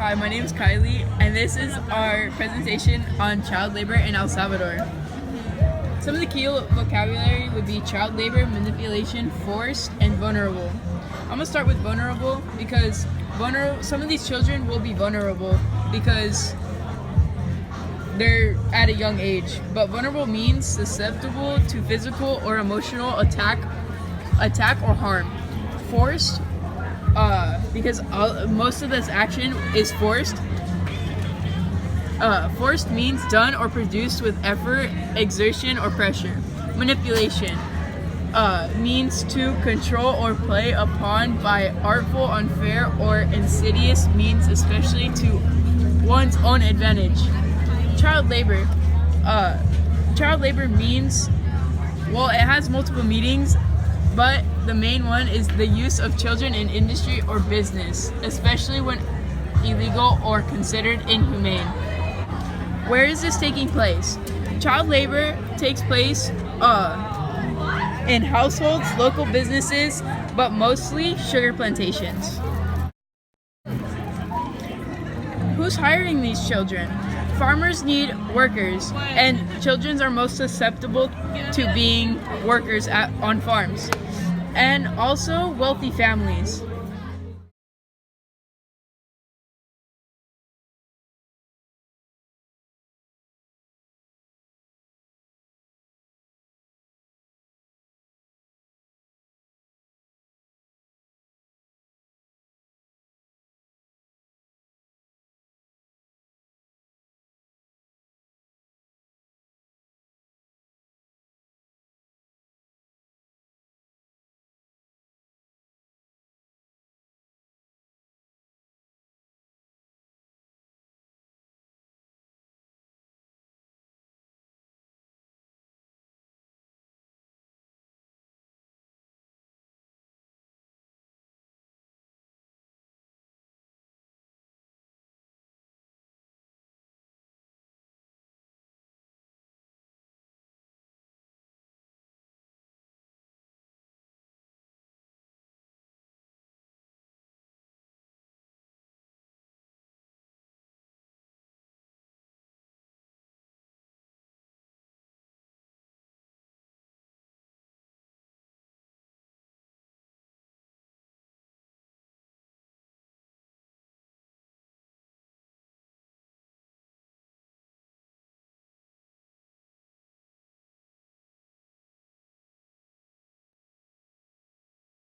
Hi, my name is Kylie, and this is our presentation on child labor in El Salvador. Some of the key vocabulary would be child labor, manipulation, forced, and vulnerable. I'm going to start with vulnerable because some of these children will be vulnerable because they're at a young age. But vulnerable means susceptible to physical or emotional attack or harm. Forced, because most of this action is forced. Forced means done or produced with effort, exertion, or pressure. Manipulation means to control or play upon by artful, unfair, or insidious means, especially to one's own advantage. Child labor. Child labor means, well, it has multiple meanings, but the main one is the use of children in industry or business, especially when illegal or considered inhumane. Where is this taking place? Child labor takes place in households, local businesses, but mostly sugar plantations. Who's hiring these children? Farmers need workers, and children are most susceptible to being workers on farms, and also wealthy families.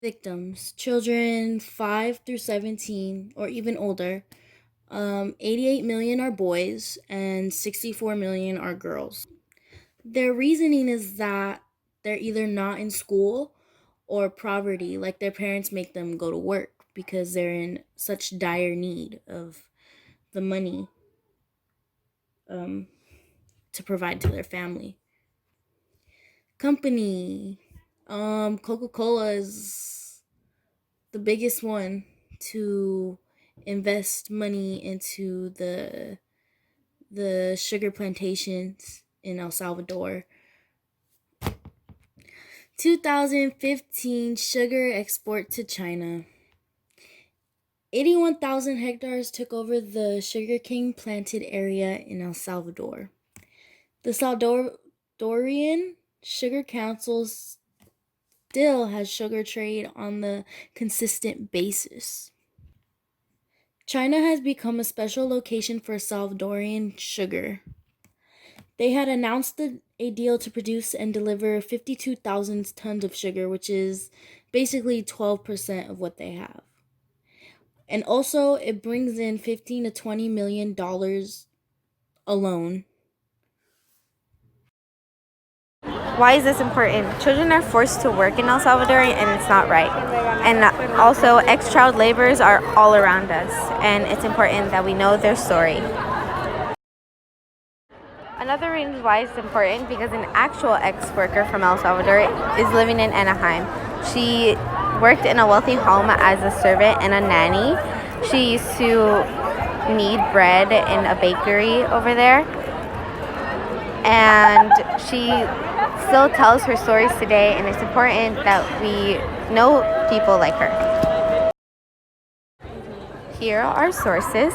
Victims, children 5 through 17 or even older. 88 million are boys and 64 million are girls. Their reasoning is that they're either not in school or poverty, like their parents make them go to work because they're in such dire need of the money um, to provide to their family. Company, Coca-Cola is the biggest one to invest money into the sugar plantations in El Salvador. 2015 sugar export to China. 81,000 hectares took over the sugarcane planted area in El Salvador. The Salvadorian Sugar Council still has sugar trade on the consistent basis. China has become a special location for Salvadorian sugar. They had announced a deal to produce and deliver 52,000 tons of sugar, which is basically 12% of what they have. And also, it brings in $15 to $20 million alone. Why is this important? Children are forced to work in El Salvador and it's not right. And also, ex-child laborers are all around us, and it's important that we know their story. Another reason why it's important because an actual ex-worker from El Salvador is living in Anaheim. She worked in a wealthy home as a servant and a nanny. She used to knead bread in a bakery over there. And she still tells her stories today, and it's important that we know people like her. Here are our sources.